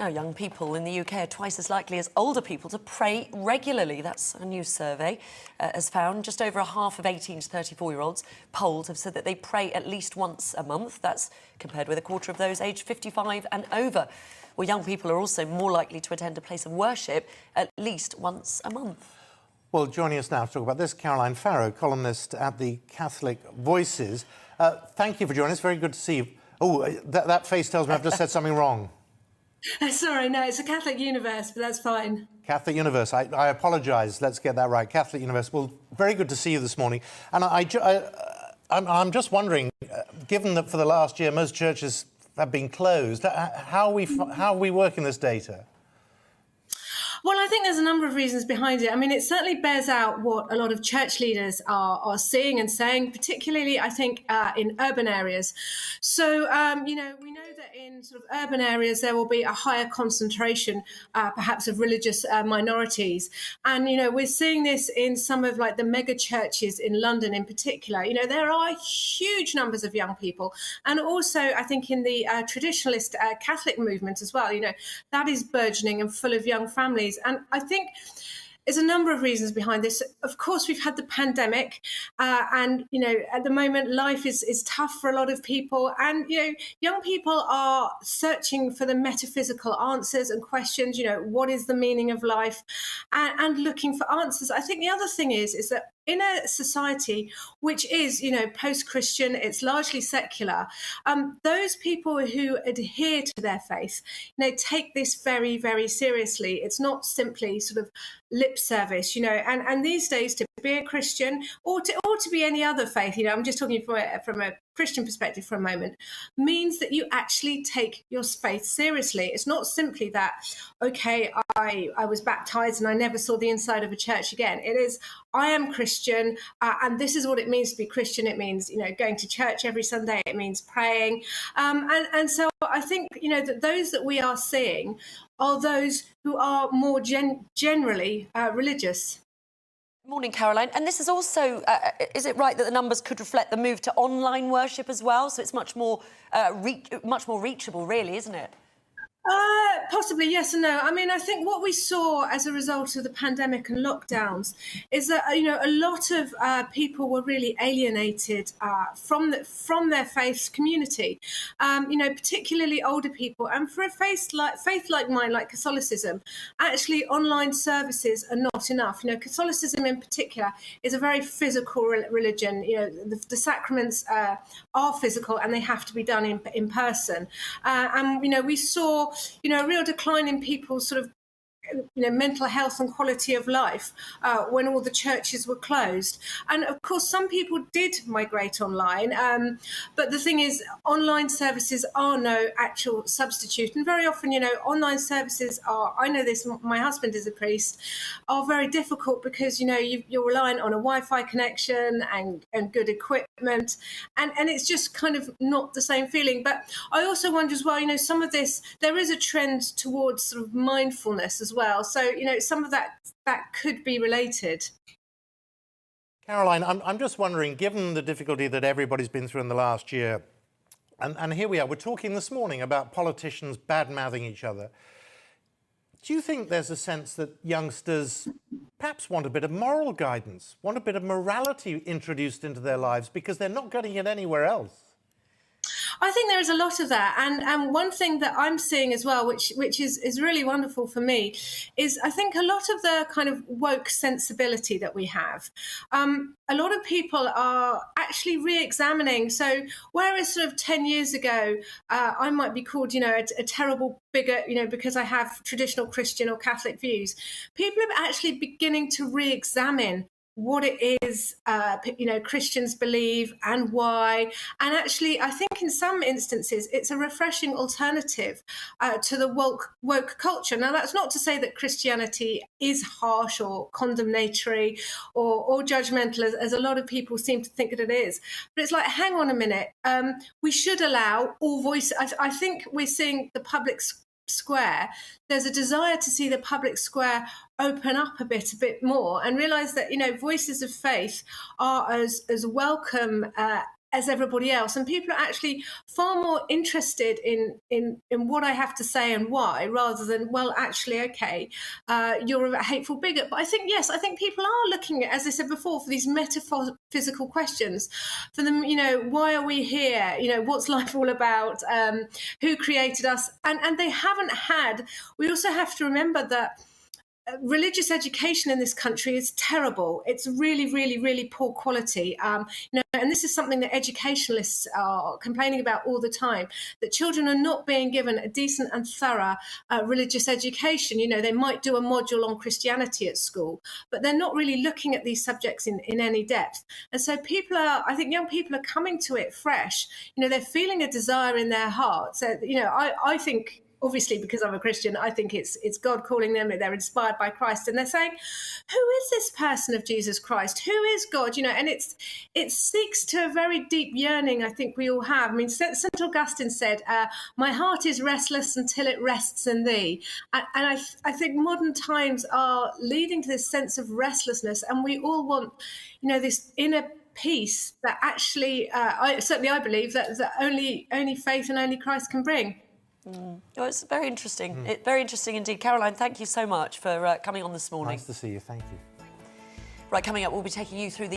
Now, young people in the UK are twice as likely as older people to pray regularly. That's a new survey has found. Just over a half of 18 to 34-year-olds polled have said that they pray at least once a month. That's compared with a quarter of those aged 55 and over. Well, young people are also more likely to attend a place of worship at least once a month. Well, joining us now to talk about this, Caroline Farrow, columnist at the Catholic Voices. Thank you for joining us. Very good to see you. Oh, that face tells me I've just said something wrong. Sorry, no, it's a Catholic Universe, but that's fine. Catholic Universe. I apologise. Let's get that right. Catholic Universe. Well, very good to see you this morning. And I'm just wondering, given that for the last year most churches have been closed, how are we working this data? Well, I think there's a number of reasons behind it. I mean, it certainly bears out what a lot of church leaders are seeing and saying, particularly, I think, in urban areas. So, we know that in sort of urban areas, there will be a higher concentration, perhaps, of religious minorities. And, we're seeing this in some of like the mega churches in London in particular. There are huge numbers of young people. And also, I think in the traditionalist Catholic movement as well, that is burgeoning and full of young families. And I think there's a number of reasons behind this. Of course, we've had the pandemic and, at the moment, life is tough for a lot of people. And, young people are searching for the metaphysical answers and questions, what is the meaning of life, and looking for answers. I think the other thing is that in a society which is, post-Christian, it's largely secular, those people who adhere to their faith, take this very, very seriously. It's not simply sort of lip service, and these days to be a Christian or to be any other faith, I'm just talking from a Christian perspective for a moment, means that you actually take your faith seriously. It's not simply that, okay, I was baptized and I never saw the inside of a church again. It is, I am Christian, and this is what it means to be Christian. It means, going to church every Sunday. It means praying. And so I think, that those that we are seeing are those who are more generally religious. Morning, Caroline. And this is also, is it right that the numbers could reflect the move to online worship as well? So it's much more reachable, really, isn't it? Possibly, yes and no. I mean, I think what we saw as a result of the pandemic and lockdowns is that, a lot of people were really alienated from their faith community, particularly older people. And for a faith like mine, like Catholicism, actually online services are not enough. Catholicism in particular is a very physical religion. The sacraments are physical and they have to be done in person. And, we saw a real decline in people's sort of mental health and quality of life when all the churches were closed. And of course, some people did migrate online. But the thing is, online services are no actual substitute. And very often, online services are, I know this, my husband is a priest, are very difficult because, you're reliant on a Wi-Fi connection and good equipment. And it's just kind of not the same feeling. But I also wonder as well, some of this, there is a trend towards sort of mindfulness as well. So, some of that could be related. Caroline, I'm just wondering, given the difficulty that everybody's been through in the last year, and here we are, we're talking this morning about politicians bad-mouthing each other. Do you think there's a sense that youngsters perhaps want a bit of moral guidance, want a bit of morality introduced into their lives because they're not getting it anywhere else? I think there is a lot of that. And one thing that I'm seeing as well, which is really wonderful for me, is I think a lot of the kind of woke sensibility that we have. A lot of people are actually re-examining. So whereas sort of 10 years ago, I might be called, a terrible bigot, because I have traditional Christian or Catholic views, people are actually beginning to re-examine what it is, Christians believe and why. And actually, I think in some instances, it's a refreshing alternative to the woke culture. Now, that's not to say that Christianity is harsh or condemnatory or judgmental, as a lot of people seem to think that it is. But it's like, hang on a minute, we should allow all voices. I think we're seeing the public square, there's a desire to see the public square open up a bit more and realize that voices of faith are as welcome as everybody else, and people are actually far more interested in what I have to say and why, rather than, well, actually, okay, you're a hateful bigot. But I think, yes, I think people are looking at, as I said before, for these metaphysical questions. For them, why are we here? What's life all about? Who created us? And they haven't had. We also have to remember that religious education in this country is terrible. It's really, really, really poor quality. And this is something that educationalists are complaining about all the time, that children are not being given a decent and thorough religious education. They might do a module on Christianity at school, but they're not really looking at these subjects in any depth. And so I think young people are coming to it fresh. They're feeling a desire in their hearts. I think, obviously, because I'm a Christian, I think it's God calling them. They're inspired by Christ, and they're saying, "Who is this person of Jesus Christ? Who is God?" And it speaks to a very deep yearning I think we all have. I mean, St. Augustine said, "My heart is restless until it rests in Thee," and I think modern times are leading to this sense of restlessness, and we all want, this inner peace that actually, I believe that only faith and only Christ can bring. Oh, it's very interesting. Very interesting indeed. Caroline, thank you so much for coming on this morning. Nice to see you. Thank you. Right, coming up, we'll be taking you through the